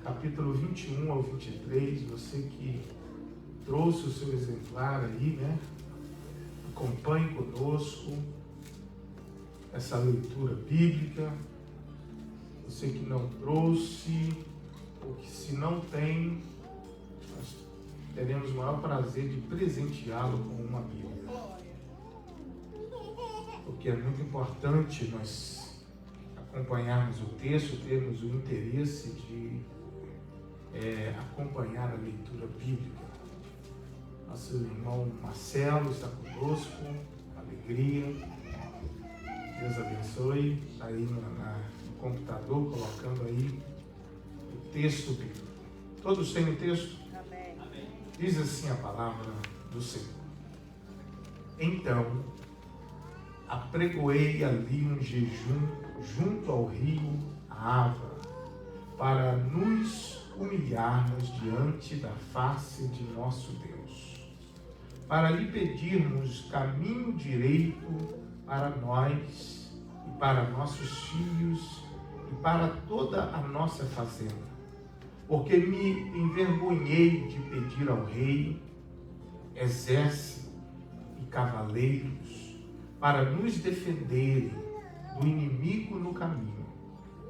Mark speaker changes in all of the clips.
Speaker 1: capítulo 21 ao 23, você que trouxe o seu exemplar aí, né? Acompanhe conosco essa leitura bíblica. Você que não trouxe, ou que se não tem, nós teremos o maior prazer de presenteá-lo com uma Bíblia. Porque é muito importante nós acompanharmos o texto, termos o interesse de acompanhar a leitura bíblica. Nosso irmão Marcelo está conosco, alegria. Deus abençoe. Está aí no computador, colocando aí o texto bíblico. Todos têm o texto?
Speaker 2: Amém.
Speaker 1: Diz assim a palavra do Senhor. Então, apregoei ali um jejum junto ao rio Ava, para nos humilharmos diante da face de nosso Deus, para lhe pedirmos caminho direito para nós e para nossos filhos e para toda a nossa fazenda, porque me envergonhei de pedir ao rei exército e cavaleiros para nos defenderem do inimigo no caminho,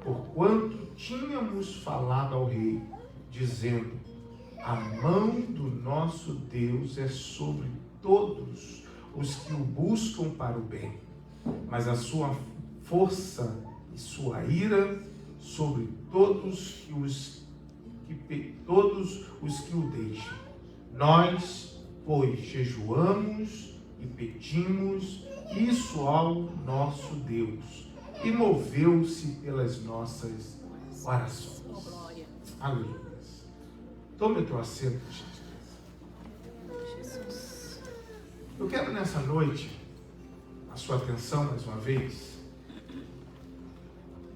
Speaker 1: porquanto tínhamos falado ao rei, dizendo: a mão do nosso Deus é sobre todos os que o buscam para o bem, mas a sua força e sua ira sobre todos os que o deixam. Nós, pois, jejuamos e pedimos isso ao nosso Deus, e moveu-se pelas nossas orações. Aleluia. Tome o teu assento, Jesus. Eu quero nessa noite a sua atenção mais uma vez,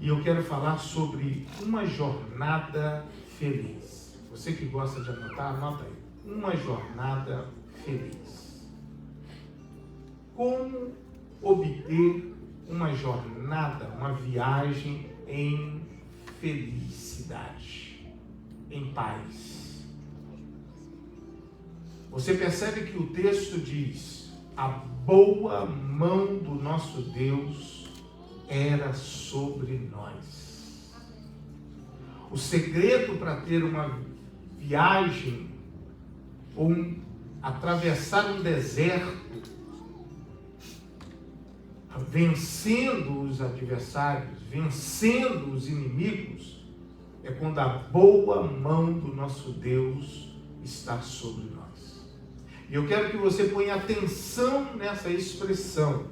Speaker 1: e eu quero falar sobre uma jornada feliz. Você que gosta de anotar, anota aí. Uma jornada feliz. Como obter uma jornada, uma viagem em felicidade, em paz? Você percebe que o texto diz: a boa mão do nosso Deus era sobre nós. O segredo para ter uma viagem ou atravessar um deserto, vencendo os adversários, vencendo os inimigos, é quando a boa mão do nosso Deus está sobre nós. E eu quero que você ponha atenção nessa expressão.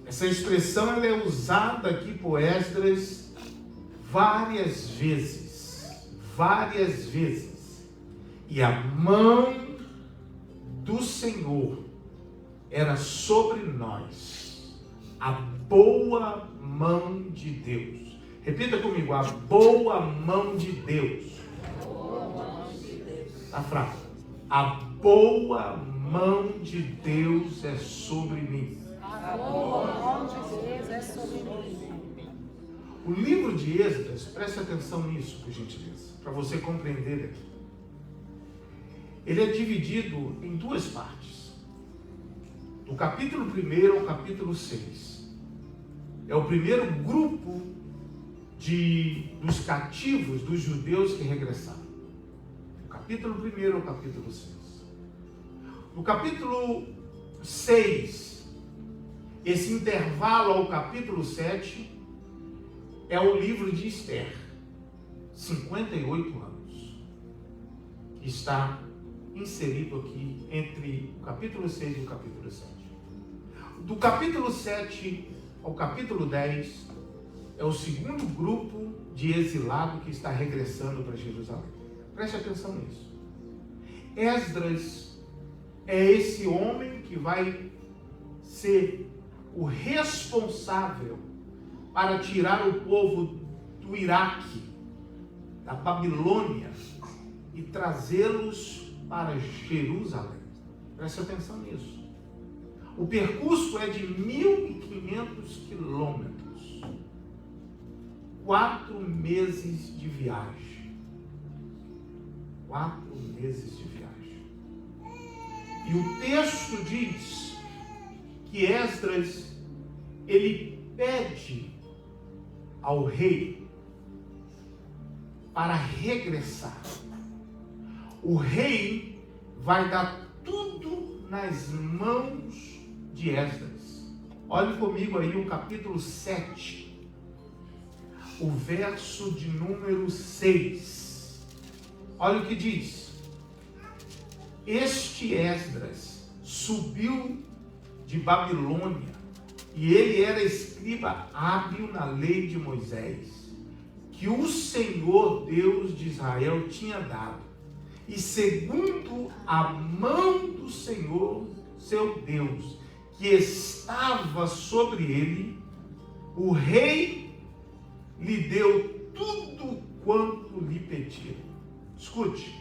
Speaker 1: Essa expressão ela é usada aqui por Esdras várias vezes. Várias vezes. E a mão do Senhor era sobre nós. A boa mão de Deus. Repita comigo: a boa mão de Deus. Está fraco. A boa mão de Deus é sobre mim.
Speaker 2: A boa mão de Deus é sobre mim.
Speaker 1: O livro de Esdras, preste atenção nisso, por gentileza, para você compreender aqui. Ele é dividido em duas partes. Do capítulo 1 ao capítulo 6. É o primeiro grupo dos cativos, dos judeus que regressaram. Do capítulo 1 ao capítulo 6. No capítulo 6, esse intervalo ao capítulo 7, é o livro de Esther. 58 anos. Que está inserido aqui entre o capítulo 6 e o capítulo 7. Do capítulo 7 ao capítulo 10, é o segundo grupo de exilado que está regressando para Jerusalém. Preste atenção nisso. Esdras é esse homem que vai ser o responsável para tirar o povo do Iraque, da Babilônia, e trazê-los para Jerusalém. Preste atenção nisso. O percurso é de 1.500 quilômetros. 4 meses de viagem. 4 meses de viagem. E o texto diz que Esdras, ele pede ao rei para regressar. O rei vai dar tudo nas mãos de Esdras. Olhe comigo aí o capítulo 7, o verso de número 6. Olha o que diz. Este Esdras subiu de Babilônia, e ele era escriba hábil na lei de Moisés, que o Senhor Deus de Israel tinha dado. E segundo a mão do Senhor, seu Deus, que estava sobre ele, o rei lhe deu tudo quanto lhe pediu. Escute,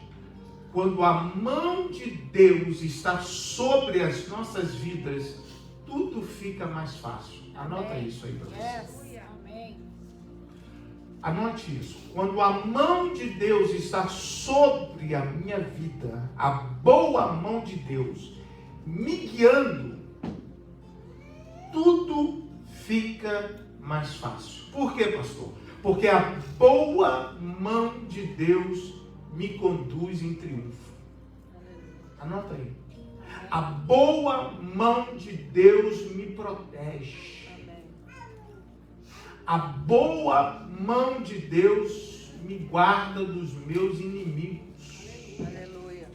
Speaker 1: quando a mão de Deus está sobre as nossas vidas, tudo fica mais fácil. Anota isso aí para você. Anote isso. Quando a mão de Deus está sobre a minha vida, a boa mão de Deus me guiando, tudo fica mais fácil. Por quê, pastor? Porque a boa mão de Deus me conduz em triunfo. Anota aí. A boa mão de Deus me protege. A boa mão de Deus me guarda dos meus inimigos.
Speaker 2: Aleluia.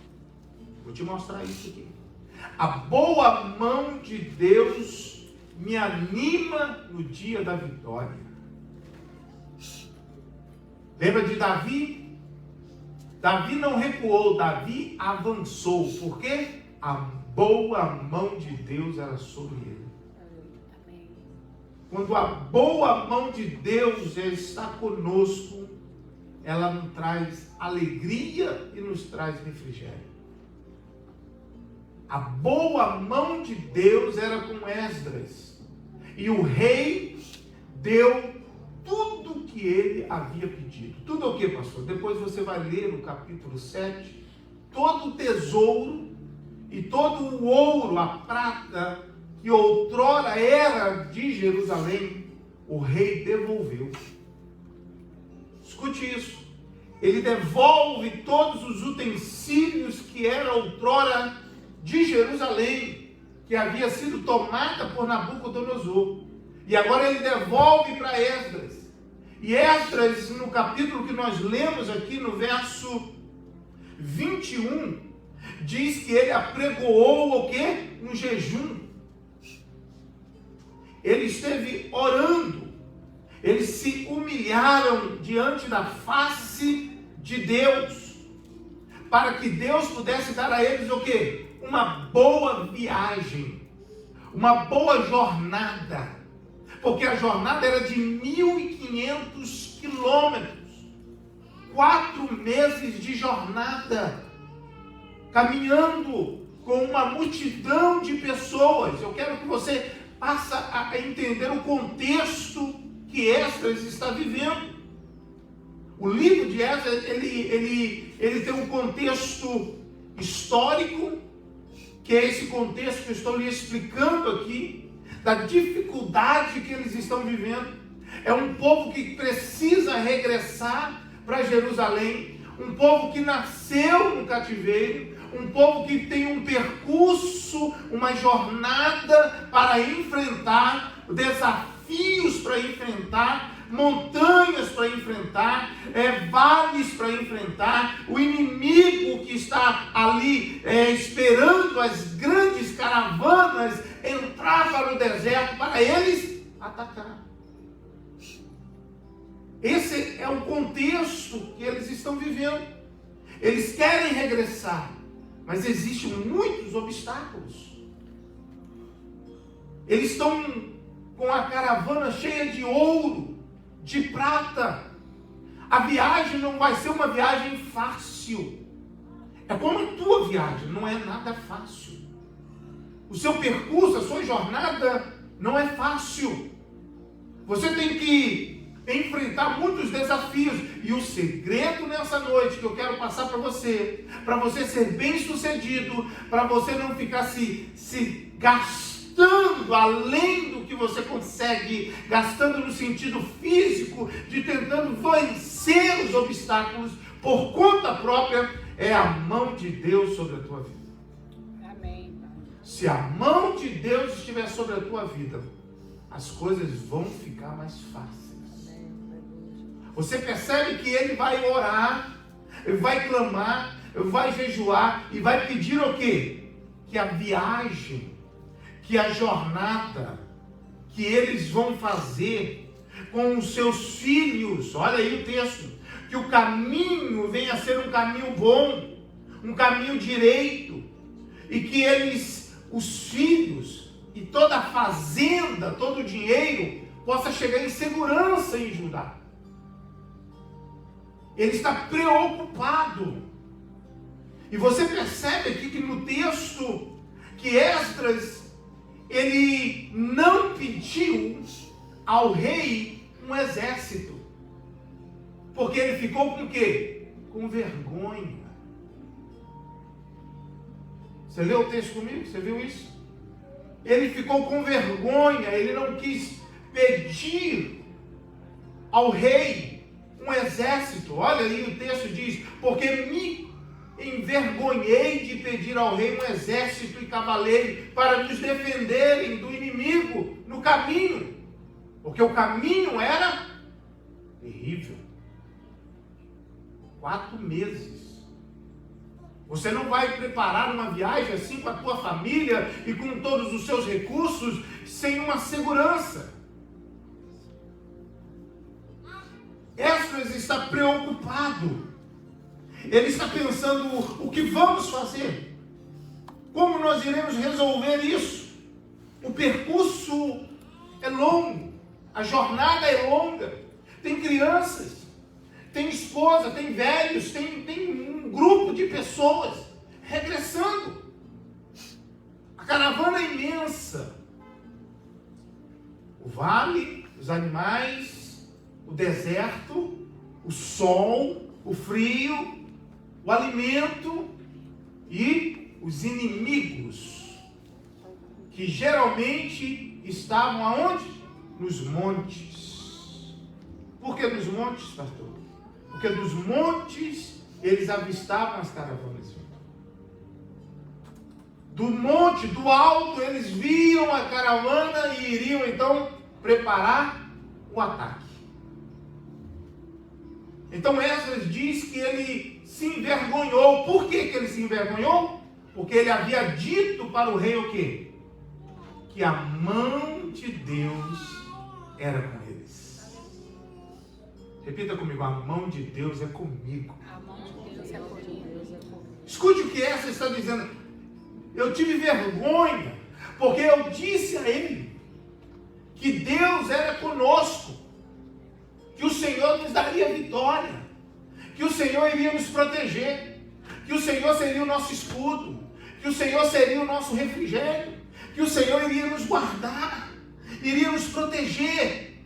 Speaker 1: Vou te mostrar isso aqui. A boa mão de Deus me anima no dia da vitória. Lembra de Davi? Davi não recuou, Davi avançou. Por quê? A boa mão de Deus era sobre ele. Quando a boa mão de Deus está conosco, ela nos traz alegria e nos traz refrigério. A boa mão de Deus era com Esdras. E o rei deu tudo que ele havia pedido. Tudo o que, pastor? Depois você vai ler no capítulo 7. Todo o tesouro e todo o ouro, a prata, que outrora era de Jerusalém, o rei devolveu. Escute isso. Ele devolve todos os utensílios que era outrora de Jerusalém, que havia sido tomada por Nabucodonosor. E agora ele devolve para Esdras. E Esdras, no capítulo que nós lemos aqui, no verso 21, diz que ele apregoou o quê? Um jejum. Ele esteve orando. Eles se humilharam diante da face de Deus, para que Deus pudesse dar a eles o quê? Uma boa viagem, uma boa jornada, porque a jornada era de 1.500 quilômetros, 4 meses de jornada, caminhando com uma multidão de pessoas. Eu quero que você passe a entender o contexto que Esdras está vivendo. O livro de Esdras, ele tem um contexto histórico, que é esse contexto que eu estou lhe explicando aqui, da dificuldade que eles estão vivendo. É um povo que precisa regressar para Jerusalém, um povo que nasceu no cativeiro, um povo que tem um percurso, uma jornada para enfrentar, desafios para enfrentar, montanhas para enfrentar, vales para enfrentar, o inimigo que está ali esperando as grandes caravanas entrar para o deserto para eles atacar. Esse é o contexto que eles estão vivendo. Eles querem regressar, mas existem muitos obstáculos. Eles estão com a caravana cheia de ouro, de prata. A viagem não vai ser uma viagem fácil. É como a tua viagem, não é nada fácil. O seu percurso, a sua jornada não é fácil. Você tem que enfrentar muitos desafios. E o segredo nessa noite que eu quero passar para você ser bem sucedido, para você não ficar se gastando além do que você consegue, gastando no sentido físico, de tentando vencer os obstáculos por conta própria, é a mão de Deus sobre a tua vida.
Speaker 2: Amém.
Speaker 1: Se a mão de Deus estiver sobre a tua vida, as coisas vão ficar mais fáceis. Você percebe que ele vai orar, ele vai clamar, ele vai jejuar e vai pedir o quê? Que a viagem, que a jornada que eles vão fazer com os seus filhos, olha aí o texto, que o caminho venha a ser um caminho bom, um caminho direito, e que eles, os filhos e toda a fazenda, todo o dinheiro, possa chegar em segurança em Judá. Ele está preocupado. E você percebe aqui que no texto que Esdras, ele não pediu ao rei um exército. Porque ele ficou com o quê? Com vergonha. Você leu o texto comigo? Você viu isso? Ele ficou com vergonha, ele não quis pedir ao rei um exército. Olha aí, o texto diz: porque me envergonhei de pedir ao rei um exército e cavaleiros para nos defenderem do inimigo no caminho. Porque o caminho era terrível. 4 meses. Você não vai preparar uma viagem assim com a tua família e com todos os seus recursos sem uma segurança. Esdras está preocupado. Ele está pensando: o que vamos fazer? Como nós iremos resolver isso? O percurso é longo, a jornada é longa. Tem crianças, tem esposa, tem velhos, tem um grupo de pessoas regressando. A caravana é imensa. O vale, os animais, o deserto, o sol, o frio, o alimento e os inimigos, que geralmente estavam aonde? Nos montes. Por que nos montes, pastor? Porque dos montes eles avistavam as caravanas. Do monte, do alto, eles viam a caravana e iriam então preparar o ataque. Então Esdras diz que ele se envergonhou. Por que ele se envergonhou? Porque ele havia dito para o rei o quê? Que a mão de Deus era com eles. Repita comigo: a mão de Deus é comigo.
Speaker 2: A mão de Deus é comigo.
Speaker 1: Escute o que essa está dizendo. Eu tive vergonha, porque eu disse a ele que Deus era conosco, que o Senhor nos daria vitória, que o Senhor iria nos proteger, que o Senhor seria o nosso escudo, que o Senhor seria o nosso refrigério, que o Senhor iria nos guardar, iria nos proteger.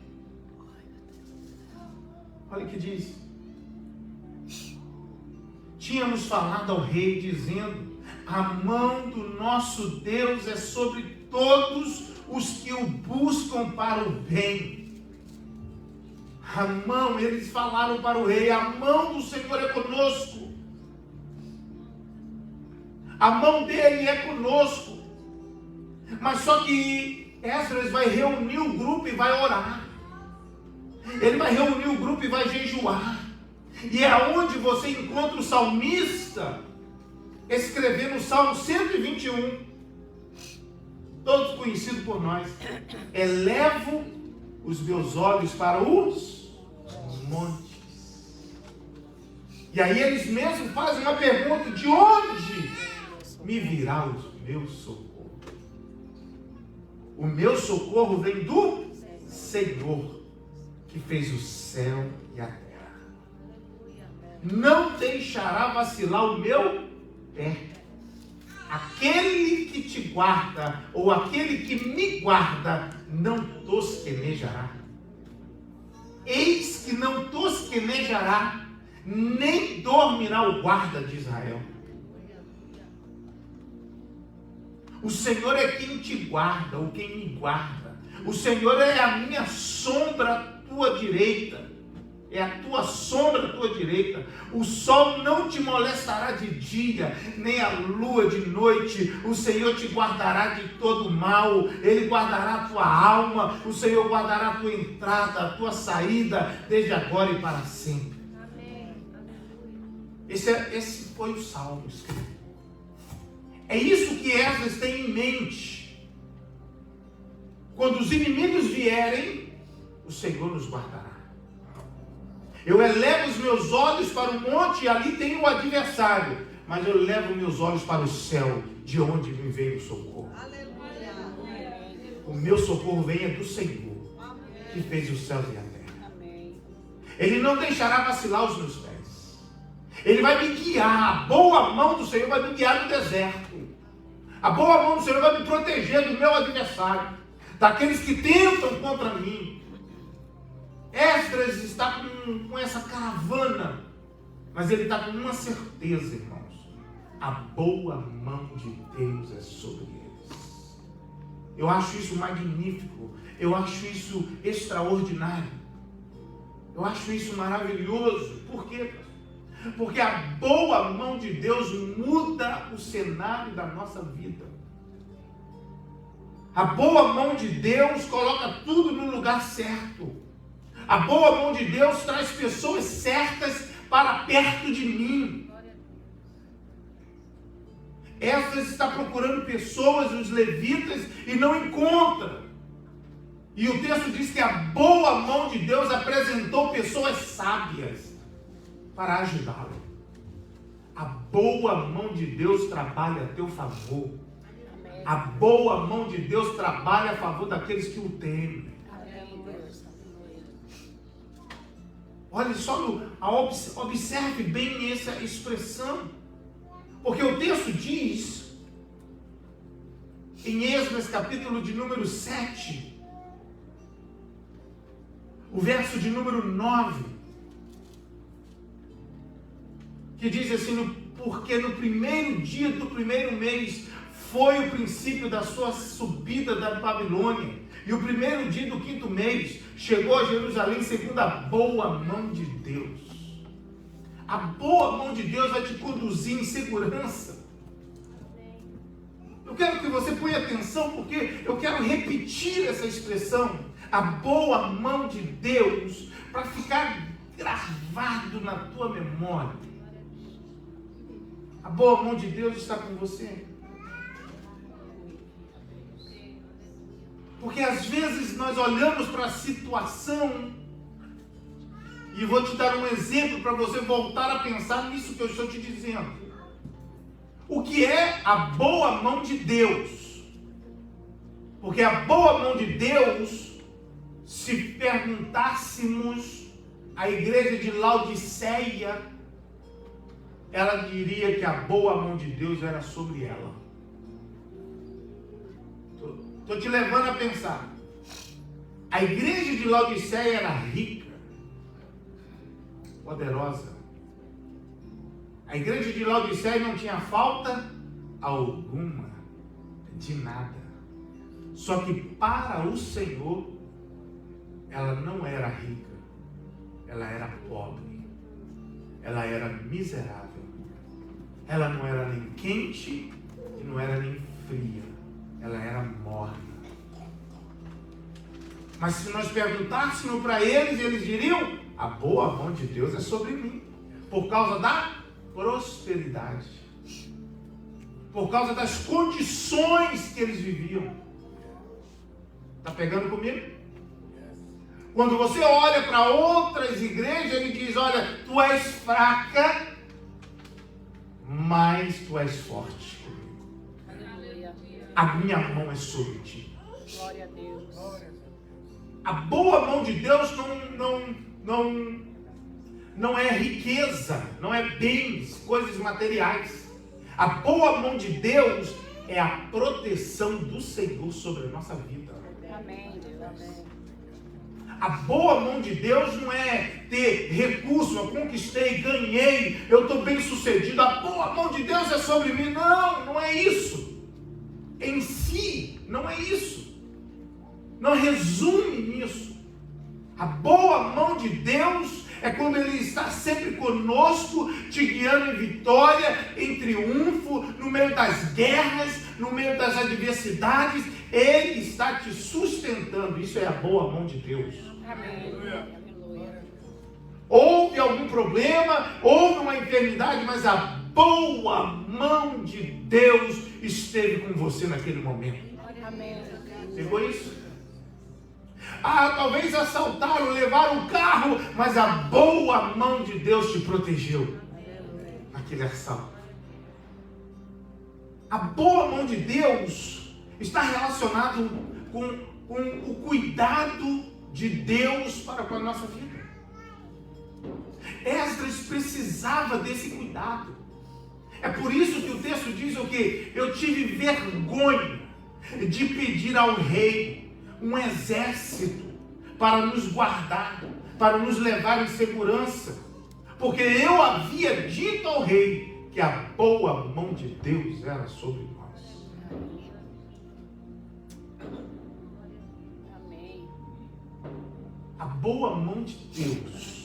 Speaker 1: Olha o que diz. Tínhamos falado ao rei dizendo: a mão do nosso Deus é sobre todos os que o buscam para o bem. A mão, eles falaram para o rei: a mão do Senhor é conosco. A mão dele é conosco. Mas só que Esdras vai reunir o grupo e vai orar. Ele vai reunir o grupo e vai jejuar. E é onde você encontra o salmista escrevendo o Salmo 121, todos conhecido por nós: elevo os meus olhos para os montes. E aí eles mesmos fazem uma pergunta: de onde me virá o meu socorro? O meu socorro vem do Senhor, que fez o céu e a terra. Não deixará vacilar o meu pé. Aquele que te guarda, ou aquele que me guarda, não tosquenejará. eis que não tosquenejará, nem dormirá o guarda de Israel. O Senhor é quem te guarda, ou quem me guarda. O Senhor é a minha sombra à tua direita. É a tua sombra à tua direita. O sol não te molestará de dia, nem a lua de noite. O Senhor te guardará de todo mal. Ele guardará a tua alma. O Senhor guardará a tua entrada, a tua saída, desde agora e para sempre. Amém. Esse foi o salmo escrito. É isso que Esdras tem em mente. Quando os inimigos vierem, o Senhor nos guardará. Eu elevo os meus olhos para o monte e ali tem o adversário. Mas eu levo meus olhos para o céu, de onde me vem o socorro. Aleluia. O meu socorro vem do Senhor, que fez os céus e a terra. Ele não deixará vacilar os meus pés. Ele vai me guiar. A boa mão do Senhor vai me guiar no deserto. A boa mão do Senhor vai me proteger do meu adversário, daqueles que tentam contra mim. Esdras está com essa caravana, mas ele está com uma certeza, irmãos: a boa mão de Deus é sobre eles. Eu acho isso magnífico, eu acho isso extraordinário, eu acho isso maravilhoso. Por quê? Porque a boa mão de Deus muda o cenário da nossa vida. A boa mão de Deus coloca tudo no lugar certo. A boa mão de Deus traz pessoas certas para perto de mim. Esdras está procurando pessoas, os levitas, e não encontra. E o texto diz que a boa mão de Deus apresentou pessoas sábias para ajudá-lo. A boa mão de Deus trabalha a teu favor. A boa mão de Deus trabalha a favor daqueles que o temem. Olha só, observe bem essa expressão. Porque o texto diz, em Esdras capítulo de número 7, o verso de número 9, que diz assim: porque no primeiro dia do primeiro mês foi o princípio da sua subida da Babilônia, e o primeiro dia do quinto mês chegou a Jerusalém segundo a boa mão de Deus. A boa mão de Deus vai te conduzir em segurança. Eu quero que você ponha atenção, porque eu quero repetir essa expressão, a boa mão de Deus, para ficar gravado na tua memória. A boa mão de Deus está com você. Porque às vezes nós olhamos para a situação, e vou te dar um exemplo para você voltar a pensar nisso que eu estou te dizendo. O que é a boa mão de Deus? Porque a boa mão de Deus, se perguntássemos à igreja de Laodiceia, ela diria que a boa mão de Deus era sobre ela. Estou te levando a pensar. A igreja de Laodiceia era rica, poderosa. A igreja de Laodiceia não tinha falta alguma de nada. Só que para o Senhor, ela não era rica, ela era pobre, ela era miserável. Ela não era nem quente e não era nem fria, ela era morna. Mas se nós perguntássemos para eles, eles diriam: a boa mão de Deus é sobre mim, por causa da prosperidade, por causa das condições que eles viviam. Está pegando comigo? Quando você olha para outras igrejas, ele diz: olha, tu és fraca, mas tu és forte comigo. A minha mão é sobre ti.
Speaker 2: Glória a Deus.
Speaker 1: A boa mão de Deus não é riqueza, não é bens, coisas materiais. A boa mão de Deus é a proteção do Senhor sobre a nossa vida.
Speaker 2: Amém, Deus. Amém.
Speaker 1: A boa mão de Deus não é ter recurso, eu conquistei, ganhei, eu estou bem sucedido. A boa mão de Deus é sobre mim. Não, não é isso. Em si, não é isso. Não resume nisso. A boa mão de Deus é quando Ele está sempre conosco, te guiando em vitória, em triunfo, no meio das guerras, no meio das adversidades. Ele está te sustentando. Isso é a boa mão de Deus.
Speaker 2: Amém.
Speaker 1: Houve algum problema, houve uma enfermidade, mas a boa mão de Deus esteve com você naquele momento.
Speaker 2: Amém.
Speaker 1: Pegou isso? Talvez assaltaram, levaram o carro, mas a boa mão de Deus te protegeu naquele assalto. A boa mão de Deus está relacionado com o cuidado de Deus para com a nossa vida. Esdras precisava desse cuidado. É por isso que o texto diz o quê? Eu tive vergonha de pedir ao rei um exército para nos guardar, para nos levar em segurança, porque eu havia dito ao rei que a boa mão de Deus era sobre nós.
Speaker 2: Amém.
Speaker 1: A boa mão de Deus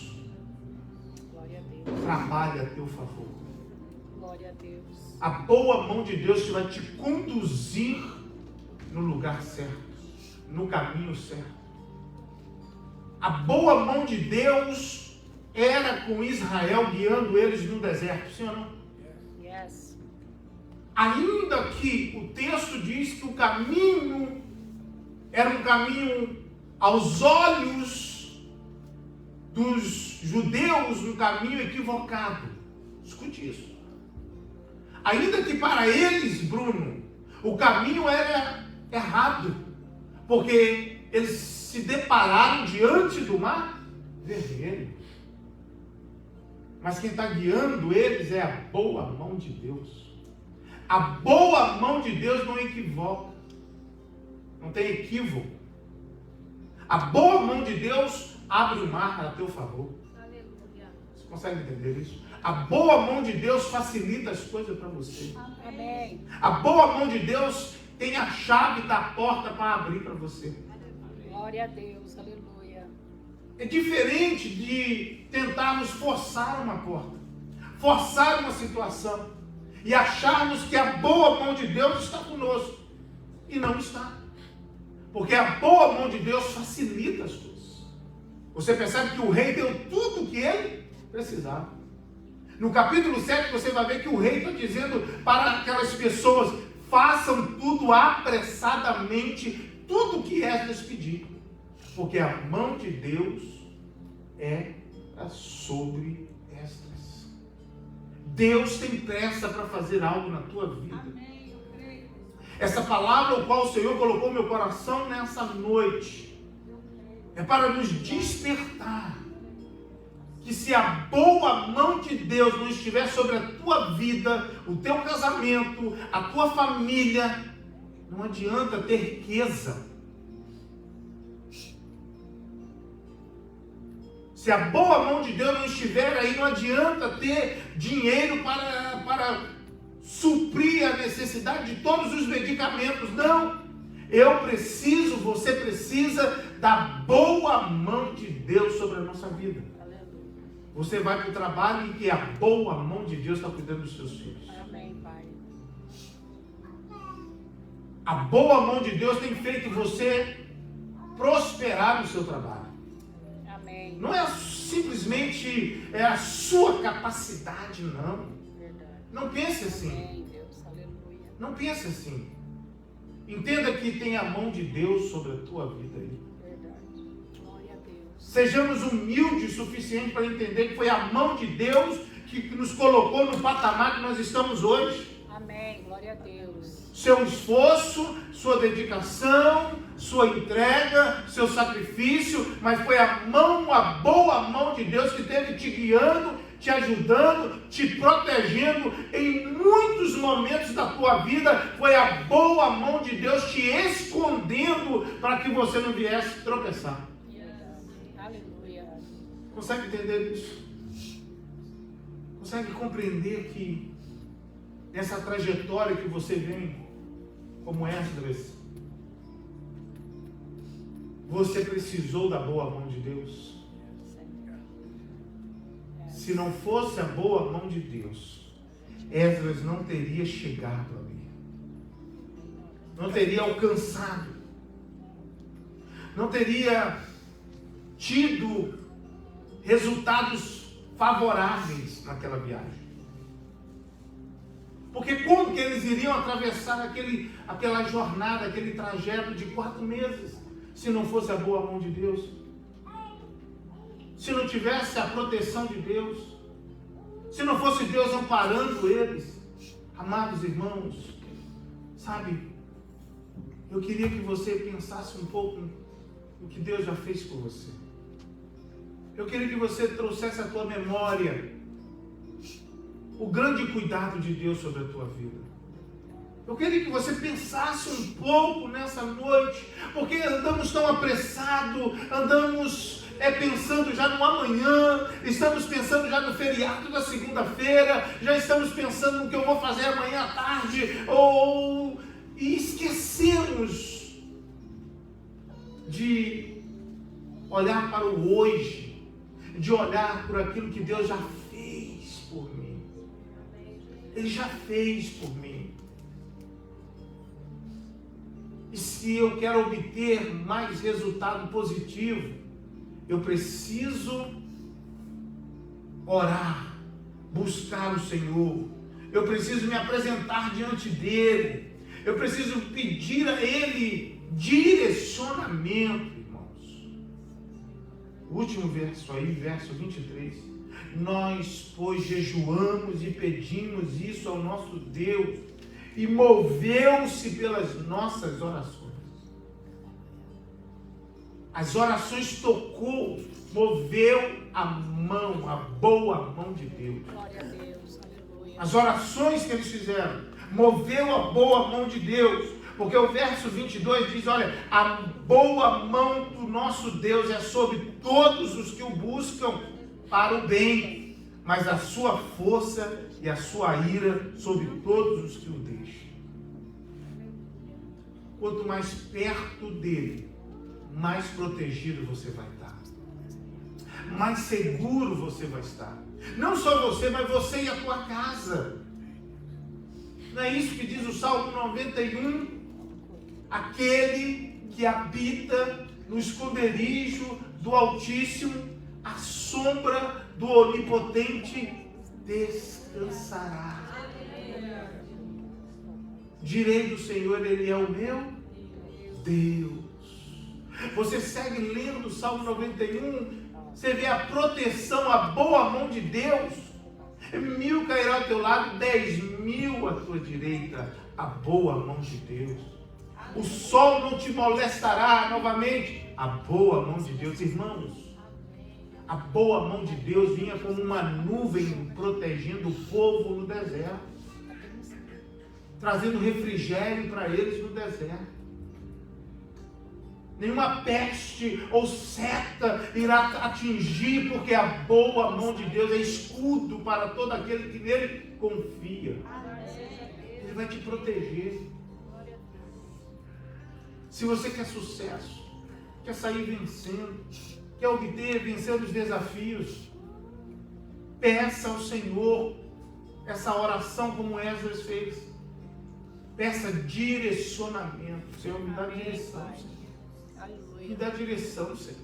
Speaker 2: Glória a Deus.
Speaker 1: trabalha a teu favor.
Speaker 2: Glória a Deus.
Speaker 1: A boa mão de Deus vai te conduzir no lugar certo, no caminho certo. A boa mão de Deus era com Israel, guiando eles no deserto, sim ou não?
Speaker 2: Yes.
Speaker 1: Ainda que o texto diz que o caminho era um caminho aos olhos dos judeus, um caminho equivocado. Escute isso. Ainda que para eles, Bruno, o caminho era errado, porque eles se depararam diante do mar vermelho. Mas quem está guiando eles é a boa mão de Deus. A boa mão de Deus não equivoca, não tem equívoco. A boa mão de Deus abre o mar a teu favor. Você consegue entender isso? A boa mão de Deus facilita as coisas para você.
Speaker 2: Amém.
Speaker 1: A boa mão de Deus tem a chave da porta para abrir para você.
Speaker 2: Glória a Deus. Aleluia.
Speaker 1: É diferente de tentarmos forçar uma porta, forçar uma situação e acharmos que a boa mão de Deus está conosco. E não está. Porque a boa mão de Deus facilita as coisas. Você percebe que o rei deu tudo o que ele precisava. No capítulo 7 você vai ver que o rei está dizendo para aquelas pessoas: façam tudo apressadamente, tudo o que Esdras pedir, porque a mão de Deus é sobre Esdras. Deus tem pressa para fazer algo na tua vida.
Speaker 2: Amém. Eu creio.
Speaker 1: Essa palavra, o qual o Senhor colocou no meu coração nessa noite, é para nos despertar que se a boa mão de Deus não estiver sobre a tua vida, o teu casamento, a tua família, não adianta ter riqueza. Se a boa mão de Deus não estiver aí, não adianta ter dinheiro para suprir a necessidade de todos os medicamentos. Não. Eu preciso, você precisa da boa mão de Deus sobre a nossa vida. Você vai para o trabalho em que a boa mão de Deus está cuidando dos seus filhos.
Speaker 2: Amém, Pai.
Speaker 1: A boa mão de Deus tem feito você prosperar no seu trabalho.
Speaker 2: Amém.
Speaker 1: Não é simplesmente a sua capacidade, não.
Speaker 2: Verdade.
Speaker 1: Não pense assim.
Speaker 2: Amém, Deus. Aleluia.
Speaker 1: Não pense assim. Entenda que tem a mão de Deus sobre a tua vida aí.
Speaker 2: Verdade. Glória a Deus.
Speaker 1: Sejamos humildes o suficiente para entender que foi a mão de Deus que nos colocou no patamar que nós estamos hoje.
Speaker 2: Amém. Glória a Deus.
Speaker 1: Seu esforço, sua dedicação, sua entrega, seu sacrifício, mas foi a boa mão de Deus que esteve te guiando, te ajudando, te protegendo em muitos momentos da tua vida. Foi a boa mão de Deus te escondendo para que você não viesse tropeçar. Consegue entender isso? Consegue compreender que nessa trajetória que você vem, como Esdras, você precisou da boa mão de Deus? Se não fosse a boa mão de Deus, Esdras não teria chegado ali, não teria alcançado, não teria tido resultados favoráveis naquela viagem. Porque como que eles iriam atravessar aquela jornada, aquele trajeto de 4 meses, se não fosse a boa mão de Deus? Se não tivesse a proteção de Deus? Se não fosse Deus amparando eles? Amados irmãos, sabe, eu queria que você pensasse um pouco no que Deus já fez por você. Eu queria que você trouxesse à tua memória o grande cuidado de Deus sobre a tua vida. Eu queria que você pensasse um pouco nessa noite, porque andamos tão apressados, andamos pensando já no amanhã, estamos pensando já no feriado da segunda-feira, já estamos pensando no que eu vou fazer amanhã à tarde, e esquecemos de olhar para o hoje, de olhar por aquilo que Deus já fez por mim. Ele já fez por mim. E se eu quero obter mais resultado positivo, eu preciso orar, buscar o Senhor. Eu preciso me apresentar diante dEle. Eu preciso pedir a Ele direcionamento, irmãos. O último verso aí, verso 23. Nós, pois, jejuamos e pedimos isso ao nosso Deus, e moveu-se pelas nossas orações. As orações tocou, moveu a mão, a boa mão de Deus.
Speaker 2: Glória a Deus, aleluia.
Speaker 1: As orações que eles fizeram, moveu a boa mão de Deus. Porque o verso 22 diz, olha, a boa mão do nosso Deus é sobre todos os que o buscam para o bem, mas a sua força e a sua ira sobre todos os que o deixam. Quanto mais perto dele, mais protegido você vai estar. Mais seguro você vai estar. Não só você, mas você e a tua casa. Não é isso que diz o Salmo 91? Aquele que habita no esconderijo do Altíssimo, à sombra do Onipotente descansará. Direi do Senhor, Ele é o meu Deus. Você segue lendo o Salmo 91, você vê a proteção, a boa mão de Deus. 1000 cairá ao teu lado, 10.000 à tua direita, a boa mão de Deus. O sol não te molestará novamente, a boa mão de Deus. Irmãos, a boa mão de Deus vinha como uma nuvem protegendo o povo no deserto, trazendo refrigério para eles no deserto. Nenhuma peste ou seta irá atingir, porque a boa mão de Deus é escudo para todo aquele que nele confia. Ele vai te proteger. Se você quer sucesso, quer sair vencendo, quer obter, vencer os desafios, peça ao Senhor essa oração como Esdras fez. Peça direcionamento. Senhor, me dá direção, Senhor. Me dá direção, Senhor.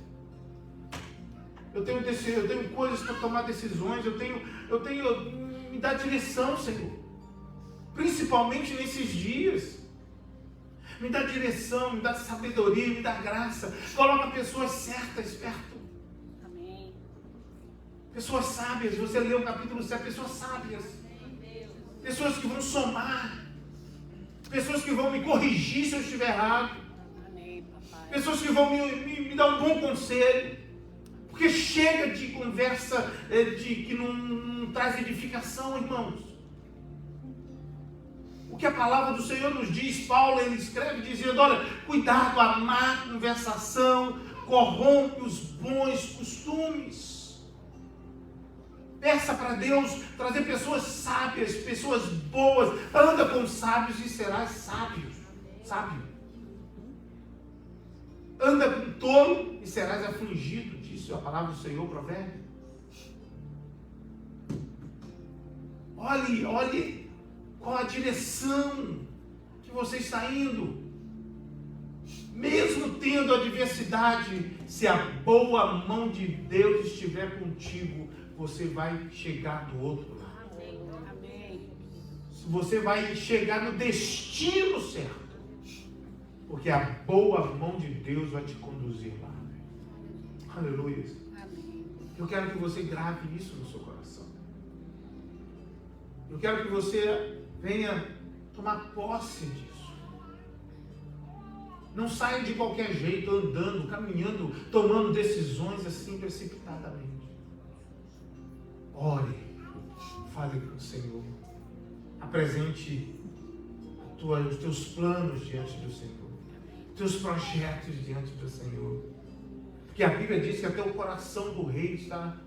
Speaker 1: Eu tenho coisas para tomar decisões. Me dá direção, Senhor. Principalmente nesses dias. Me dá direção, me dá sabedoria, me dá graça. Coloca pessoas certas perto.
Speaker 2: Amém.
Speaker 1: Pessoas sábias. Você lê o capítulo 7, pessoas sábias. Pessoas que vão somar. Pessoas que vão me corrigir se eu estiver errado. Pessoas que vão me dar um bom conselho. Porque chega de conversa que não traz edificação, irmãos. O que a palavra do Senhor nos diz, Paulo, ele escreve dizendo, olha, cuidado, a má conversação corrompe os bons costumes. Peça para Deus trazer pessoas sábias, pessoas boas. Anda com sábios e serás sábio. Anda com tolo e serás afligido, disse a palavra do Senhor, provérbio. Olhe qual a direção que você está indo. Mesmo tendo adversidade, se a boa mão de Deus estiver contigo, você vai chegar do outro lado.
Speaker 2: Amém.
Speaker 1: Você vai chegar no destino certo. Porque a boa mão de Deus vai te conduzir lá. Aleluia. Eu quero que você grave isso no seu coração. Eu quero que você venha tomar posse disso. Não saia de qualquer jeito, andando, caminhando, tomando decisões assim precipitadamente. Ore, fale com o Senhor. Apresente os teus planos diante do Senhor. Teus projetos diante do Senhor. Porque a Bíblia diz que até o coração do rei está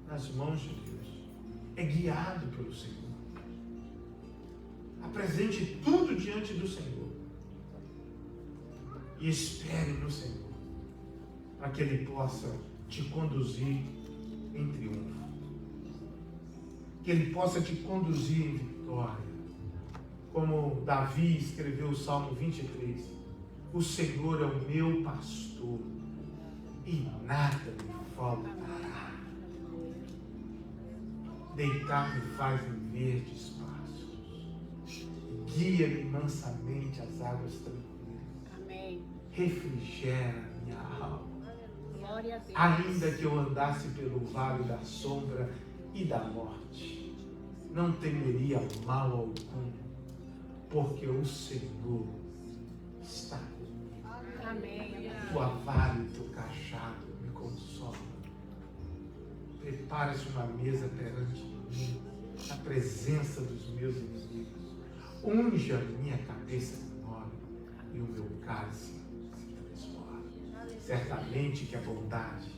Speaker 1: nas mãos de Deus. É guiado pelo Senhor. Apresente tudo diante do Senhor. E espere no Senhor. Para que Ele possa te conduzir em triunfo. Que Ele possa te conduzir em vitória. Como Davi escreveu o Salmo 23. O Senhor é o meu pastor e nada me faltará. Deitar-me faz em verdes pastos. Guia-me mansamente às águas tranquilas.
Speaker 2: Amém.
Speaker 1: Refrigera minha alma.
Speaker 2: Glória a Deus.
Speaker 1: Ainda que eu andasse pelo vale da sombra e da morte, não temeria mal algum, porque o Senhor está comigo.
Speaker 2: Amém.
Speaker 1: Tua vara e teu cajado me consolam. Prepara-se uma mesa perante mim, na presença dos meus inimigos. Unge a minha cabeça com óleo e o meu cálice se transborda. Certamente que a bondade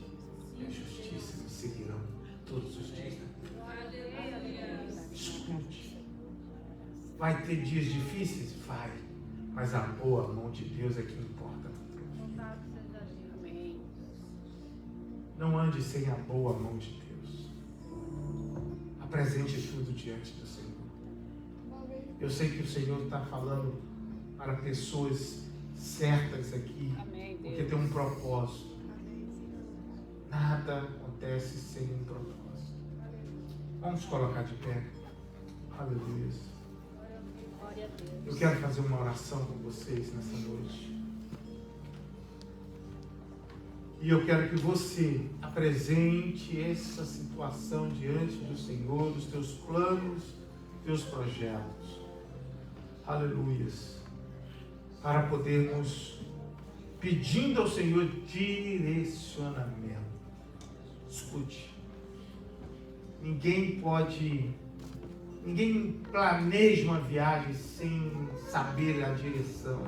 Speaker 1: e a justiça me seguirão todos os dias da minha vida. Escute. Vai ter dias difíceis? Vai. Mas a boa mão de Deus é que importa.
Speaker 2: Amém.
Speaker 1: Não ande sem a boa mão de Deus. Apresente tudo diante do Senhor. Eu sei que o Senhor está falando para pessoas certas aqui,
Speaker 2: Amém,
Speaker 1: porque tem um propósito. Nada acontece sem um propósito. Vamos colocar de pé. Aleluia.
Speaker 2: Glória a Deus.
Speaker 1: Eu quero fazer uma oração com vocês nessa noite. E eu quero que você apresente essa situação diante do Senhor, dos teus planos, teus projetos. Aleluias. Para podermos, pedindo ao Senhor direcionamento. Escute. Ninguém planeja uma viagem sem saber a direção.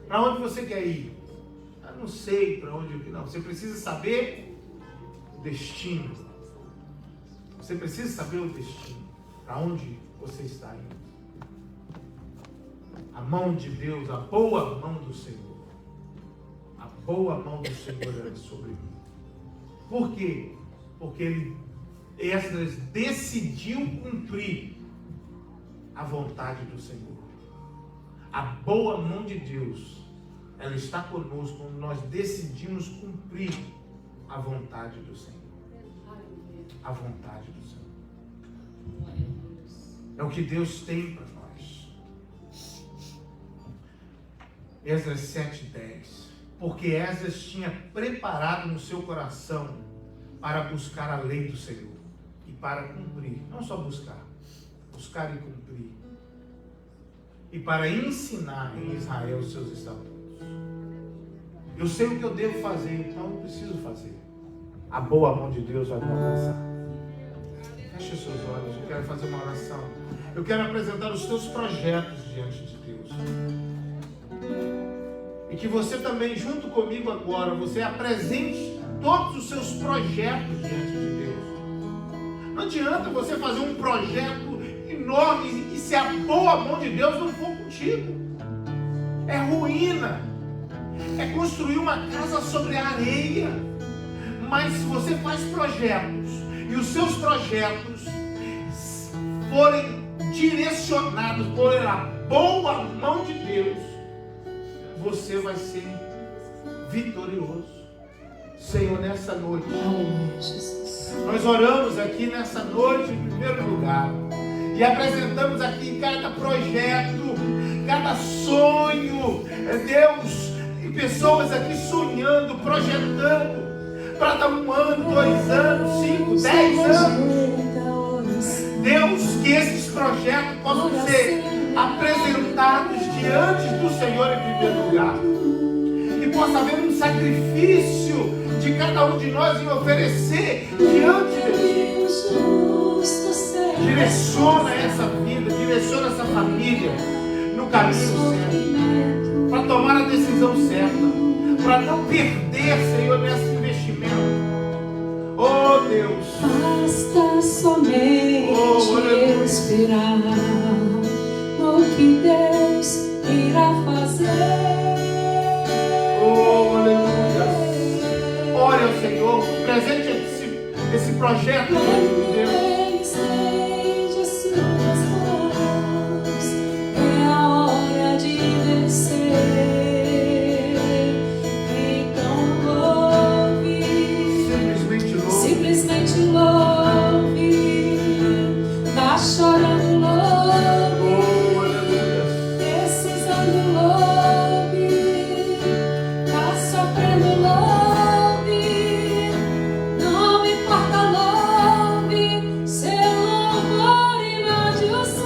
Speaker 1: Para onde você quer ir? Eu não sei para onde eu quero. Não, você precisa saber o destino. Você precisa saber o destino. Para onde você está indo. A mão de Deus, a boa mão do Senhor. A boa mão do Senhor é sobre mim. Por quê? Porque Esdras decidiu cumprir a vontade do Senhor. A boa mão de Deus, ela está conosco quando nós decidimos cumprir a vontade do Senhor. A vontade do Senhor. É o que Deus tem para nós. Esdras 7:10. Porque Esdras tinha preparado no seu coração para buscar a lei do Senhor e para cumprir, não só buscar e cumprir, e para ensinar em Israel os seus estatutos. Eu sei o que eu devo fazer, então eu preciso fazer. A boa mão de Deus vai me alcançar. Feche os seus olhos, eu quero fazer uma oração. Eu quero apresentar os teus projetos diante de Deus. E que você também, junto comigo agora, você apresente todos os seus projetos diante de Deus. Não adianta você fazer um projeto enorme e se a boa mão de Deus não for contigo. É ruína. É construir uma casa sobre a areia. Mas se você faz projetos e os seus projetos forem direcionados por a boa mão de Deus, você vai ser vitorioso. Senhor, nessa noite, nós oramos aqui nessa noite em primeiro lugar e apresentamos aqui cada projeto, cada sonho, Deus, e pessoas aqui sonhando, projetando para dar 1 ano, 2 anos, 5, 10 anos. Deus, que esses projetos possam ser apresentados diante do Senhor em primeiro lugar. Que possa haver um sacrifício de cada um de nós em oferecer diante de Deus. Direciona essa vida, direciona essa família no caminho certo, para tomar a decisão certa, para não perder, Senhor, nesse investimento. Oh Deus,
Speaker 3: basta somente esperar no que Deus irá fazer.
Speaker 1: Oh, aleluia. Ore ao Senhor, presente esse projeto de Deus.
Speaker 3: É a hora de descer. Então louve, simplesmente louve. Tá chorando, louve.
Speaker 1: Oh, aleluia.
Speaker 3: Precisando, louve. Tá sofrendo, louve. Não me importa, louve. Seu louvor inunde o céu.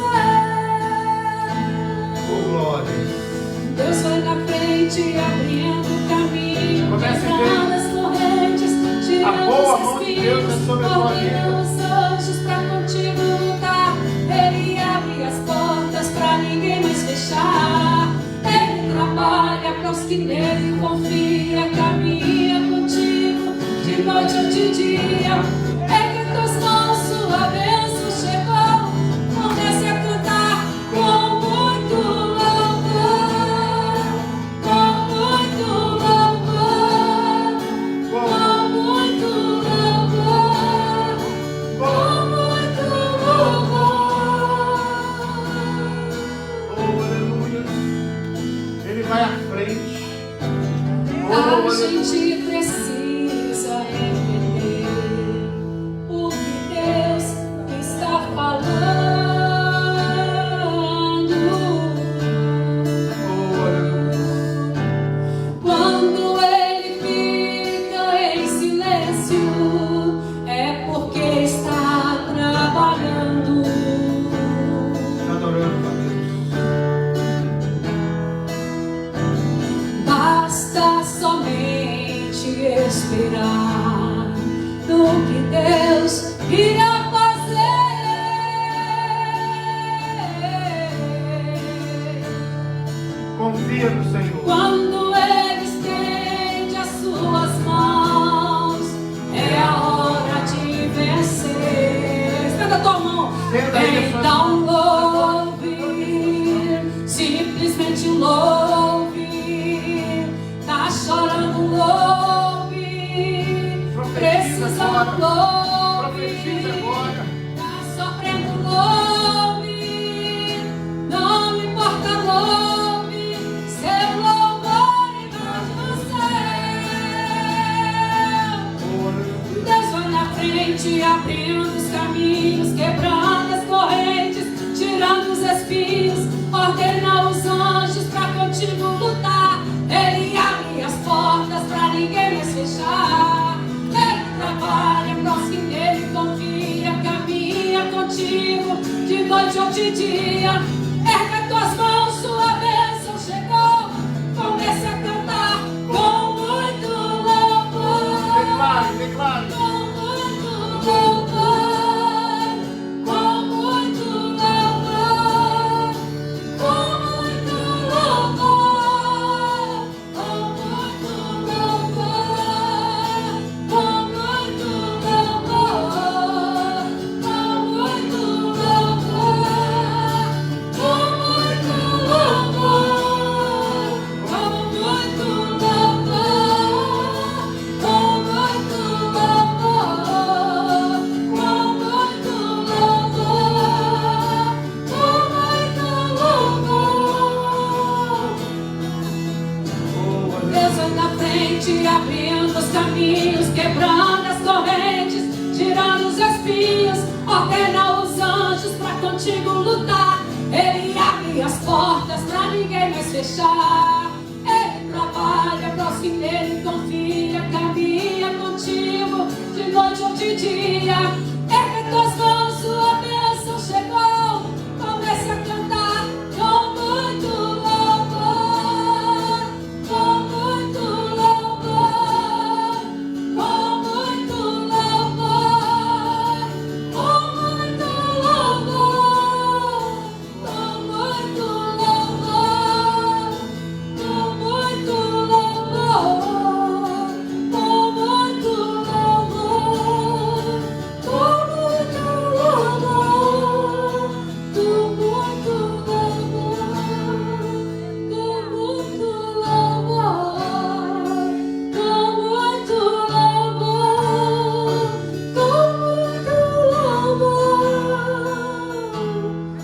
Speaker 1: Oh, glória.
Speaker 3: Deus vai na frente, abrindo caminho,
Speaker 1: Comece a ver.
Speaker 3: quebrando as correntes,
Speaker 1: A boa
Speaker 3: tirando
Speaker 1: mão
Speaker 3: os
Speaker 1: de Deus é
Speaker 3: espinhos,
Speaker 1: sobre a tua vida.
Speaker 3: ordenando os anjos pra contigo lutar. Ele abre as portas pra ninguém mais fechar. Ele trabalha pros que nele confia, caminha contigo de noite ou de dia. Ergue tuas mãos, sua bênção chegou. Comece a cantar com muito louvor, com muito louvor, com muito louvor, com muito louvor.
Speaker 1: Oh, aleluia. Ele vai à frente. Oh,
Speaker 3: A
Speaker 1: aleluia.
Speaker 3: gente precisa entender o que Deus está falando.
Speaker 1: Oh, aleluia.
Speaker 3: Quando Ele fica em silêncio, é porque está trabalhando.
Speaker 1: Está adorando a Deus.
Speaker 3: Basta somente esperar no que Deus irá fazer.
Speaker 1: Confia no Senhor.
Speaker 3: Quando Ele estende as suas mãos, é a hora de vencer. Estenda a tua mão.
Speaker 1: Estenda aí a sua
Speaker 3: Então louve, simplesmente louve. Tá chorando, louve.
Speaker 1: Profetiza agora.
Speaker 3: Precisando, louve.
Speaker 1: Profetiza agora.
Speaker 3: Tá sofrendo, louve. Não importa, louve. Seu louvor inunde o céu.
Speaker 1: Oh, aleluia.
Speaker 3: Deus vai na frente, abrindo os caminhos, quebrando as correntes, tirando os espinhos, ordena os anjos pra contigo lutar. Ele abre as portas pra ninguém mais fechar. Ele trabalha pros que nele confia, caminha contigo de noite ou de dia. Erga tuas mãos, sua bênção chegou. Comece a cantar com muito louvor.
Speaker 1: Declare, declare.
Speaker 3: Com muito louvor, com muito louvor, com muito louvor, com muito louvor, com muito louvor, com deixar. Ele trabalha para os que nele confia, caminha contigo de noite ou de dia. Ergue tuas mãos, sua bênção chegou. Comece a cantar com muito louvor, com muito louvor, com muito louvor, com muito louvor, com muito louvor, com muito louvor, com muito louvor, com muito louvor, com muito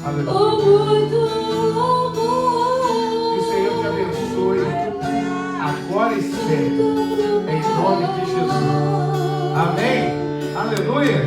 Speaker 1: Aleluia. Que o Senhor te abençoe agora e sempre, em nome de Jesus. Amém? Aleluia.